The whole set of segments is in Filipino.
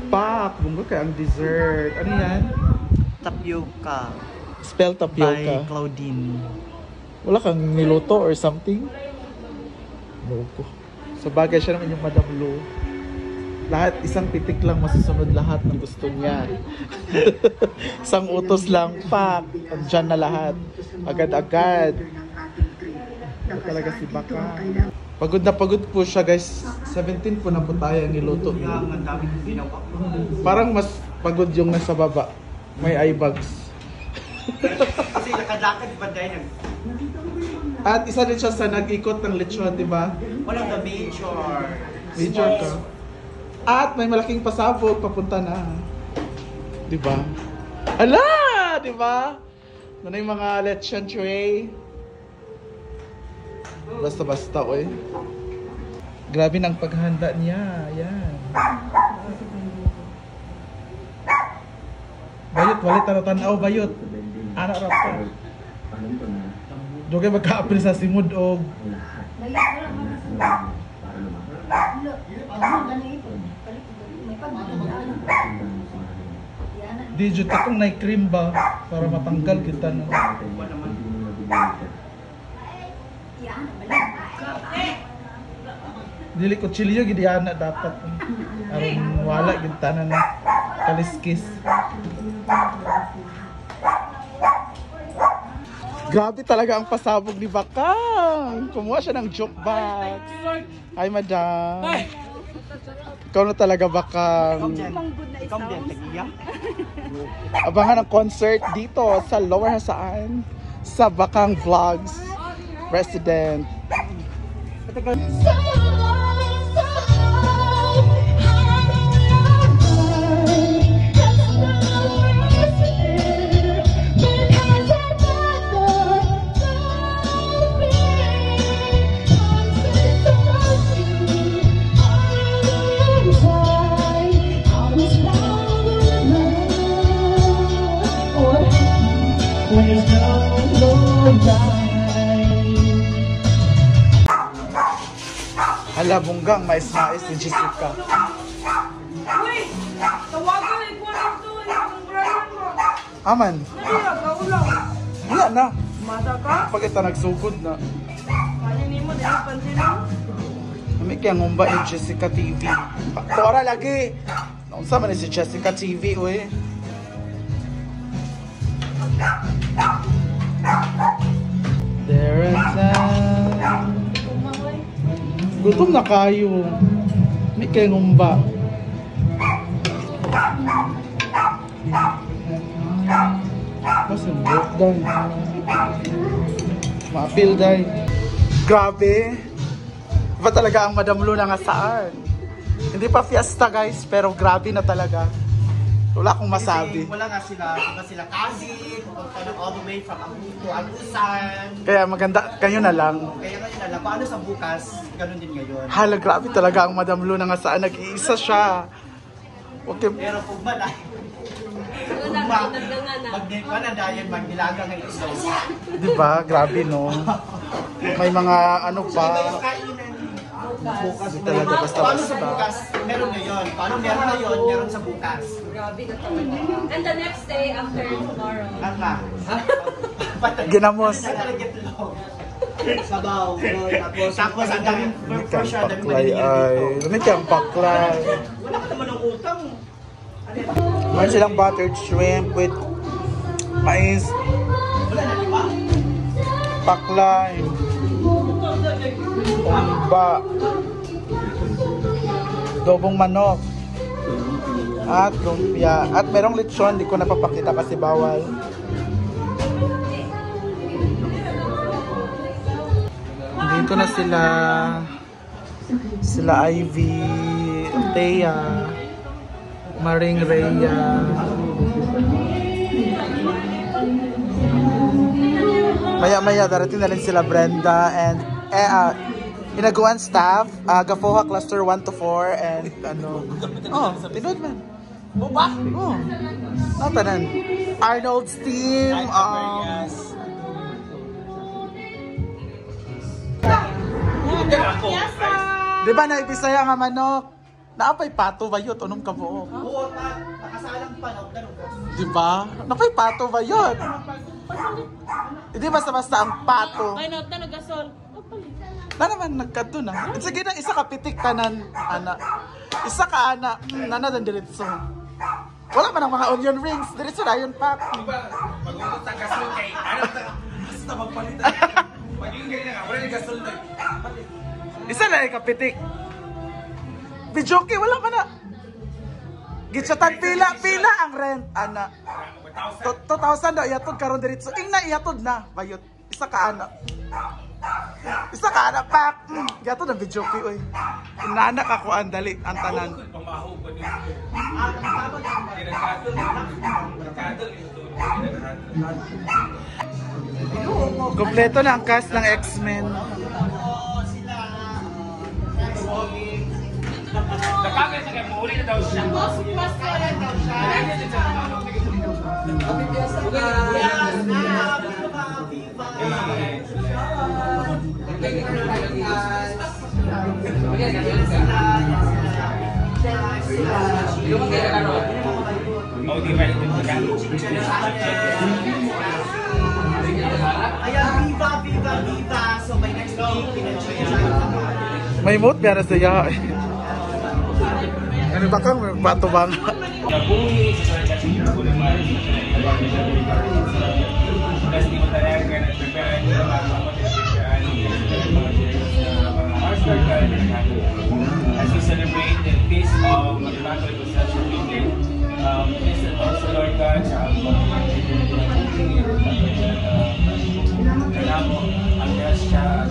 Pak! Bunga kaya ang dessert. Ano yan? Tapioca. Spell tapioca. By Claudine. Wala kang niluto or something? Loko. Sa bagay siya naman yung Madam Lu. Lahat, isang pitik lang masusunod lahat ng gusto niya. Isang utos lang, pak! Andyan na lahat. Agad-agad. Ito talaga si Baka. Pagod na pagod po siya guys. 17 po na po tayo niluto. Parang mas pagod yung nasa baba. May eye bags. Kasi nakadakad ba dahil At isa din siya sa nag-ikot ng lechon, di ba? one of the major. Major ka. At may malaking pasabog papunta na. Di ba? Ala! Di ba? Ano yung mga lechon tray? Basta-basta, oy. Grabe ng paghahanda niya. Yan. Bayot, walit na tanaw, bayot. Anak rap ka. Doon kayo magka-apil sa simud o... Di jud takong na cream ba para matanggal kita na. Dili ko chilyo gid ana dapat. Aron wala gid tanan na kaliskis. Grabe talaga ang pasabog ni Bakang. Kumuha siya ng joke box. Hi, madam. Ikaw na talaga, Bakang. Ikaw din, tagiya. Abangan ang concert dito sa Lower Hasaan sa Bakang Vlogs Resident. Hala, bunggang, mais-mais ni Jessica. Uy! Tawagan ay kuha ng tuwan ng Brian mo. Aman, Nalira, kaulang. wala na. Mata ka? Pag ito nagsugod na. Kanya ni mo, dahil pansin mo. May kaya ngumba ni Jessica TV. Tora lagi! Naunsa man ni si Jessica TV, uy. There are times. Gutom na kayo. May kaya ngumba. Mas yung work dahil. Ma-appeal dahil. Grabe. Iba talaga ang Madam Lu na nga saan. Hindi pa fiesta guys, pero grabe na talaga. Wala akong masabi. Kasi wala nga sila, diba sila Kazin, pupunta na all the way from Agusan. Kaya maganda, kayo na lang. Kaya nga nila, paano sa bukas, ganun din ngayon. Hala, grabe talaga ang Madam Lu na nga saan. Nag-iisa siya. Okay. Pero kung ba dahil, kung ba, mag-pa na dahil magnilaga ng isaw. Diba? Grabe no. May mga ano pa. Bukas Hindi talaga Paano sa basta-basta. bukas? Meron ngayon. Paano meron ngayon? Meron sa bukas. Grabe na talaga. And the next day after tomorrow. Hanga. Ginamos. Sabaw. Tapos ang daming May for kang sure, ang daming paklay maningil ay. dito. May kang paklay. Wala ka naman ng utang. Mayroon silang buttered shrimp with mais, Wala na, di ba? paklay, umba, dobong manok, at lumpia. At merong lechon, di ko napapakita kasi bawal. Dito na sila. Sila Ivy, Thea, Maring Rhea. Maya-maya darating na rin sila Brenda and Inaguan staff, Gafoha Cluster 1 to 4 and ano. Oh, tinood man. O ba? Oh. Tanan. Arnold's team. Di ba na Bisaya nga manok? Naapay pato ba yun? Anong kabuok? Oo, nakasalang pa, no? Diba? Napay pato ba yun? Hindi basta-basta ang pato. Ay, not na nag-gasol. Na naman nagkadto na. Sige na, isa ka pitik tanan, ana. Isa ka, ana. Nana dan diretso. Wala man ang mga onion rings. Diretso na yun, pak. Mag-utot sa gasol kay ano? Basta magpalitan. Maging ganyan nga, wala yung gasol na. Isa na ikapitik. Bijoki, wala man na. Gitsatan pila ang rent, ana. 2,000 na iyatod karon diretso. Ing na iyatod na, bayot. Isa ka, ana. Isa ka, ana, pak. Iyatod na bijoki, oy. Inanak ako, andali, ang tanan. Pamaho ko din. Kompleto na ang cast ng X-Men. Nakakaya sa kaya, mahuli na daw siya. Oh, di ba ito? Ayan, viva, viva, viva. So by next week, pinag-check. May mood pero saya. Ano ba kang bato bang? Nabungi sa sarili kasi yung kulang mga kasi di mo talaga nag-prepare yung mga as we celebrate the feast of Immaculate Conception weekend, please also Lord God sa kanamo ang bless siya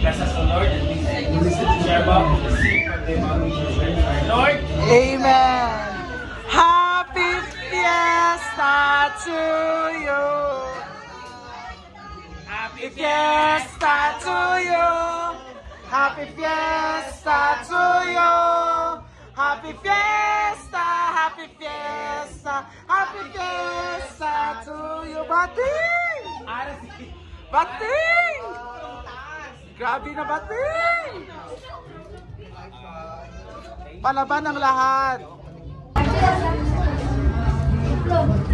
bless us O Lord and please share about the seed of the Immaculate Lord. Amen. Happy Fiesta to you. Happy Fiesta to you. Happy Fiesta to you. Happy Fiesta, Happy Fiesta, Happy Fiesta to you. Bating! Bating! Grabe na bating! Palaban ang lahat.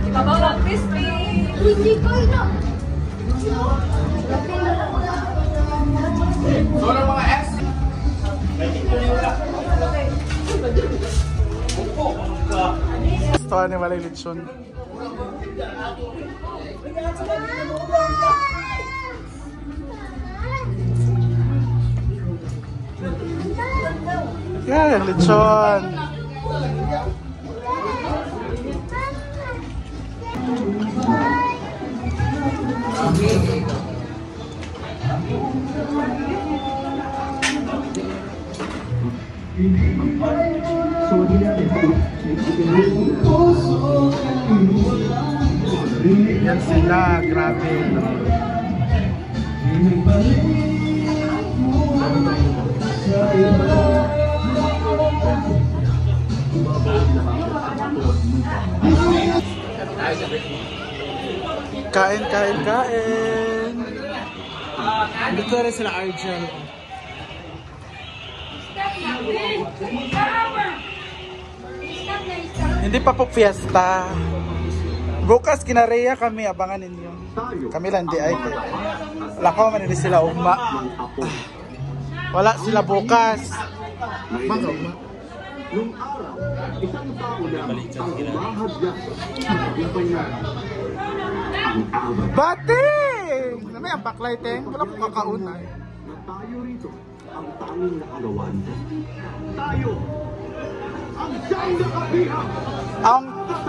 Ibabaw ang crispy. Hindi ko ino. Solo mga ex. Gusto ni Malay Lechon. Yan, lechon. Yan sila, grabe. Kain, kain, kain. Dito rin sila Argel. Hindi pa po fiesta. Bukas kinareya kami, abangan ninyo. Kami lang di ay. Lakaw man hindi sila ugma. Wala sila bukas. Mga ugma. Nung araw, isang tao na ang umahadya sa tagumpayan. Ang awat Bating! Namay ang backlighting. Wala po kakaunay. na tayo rito ang tanging nakagawan. Tayo ang siyang nakabihag.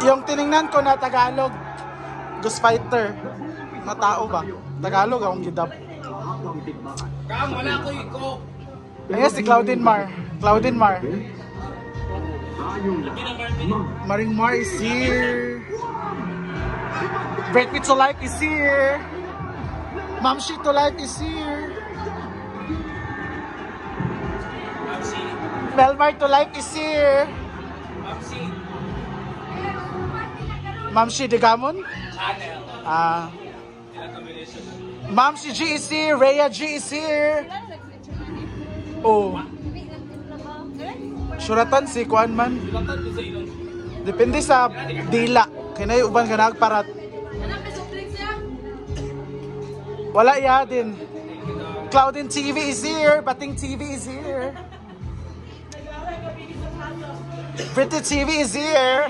Yung tiningnan ko na Tagalog, Ghost Fighter. Na tao ba? Tagalog akong gidap. Kam, wala ko iko. Ayan si Claudine Mar. Claudine Mar. Tayong Maring Mar is here. Break Me to Life is here. Mamshi to Life is here. Mamsi, Melmar to Life is here. Mamsi, Mamshi Degamon. channel. Ilang combination. Mamshi G is here. Rhea G is here. Oh. Suratan si kuan man. Depende sa dila. Kinay uban ka nagparat. Anak, may soft drinks siya? Wala ya din. Cloudin TV is here. Bating TV is here. Pretty TV is here.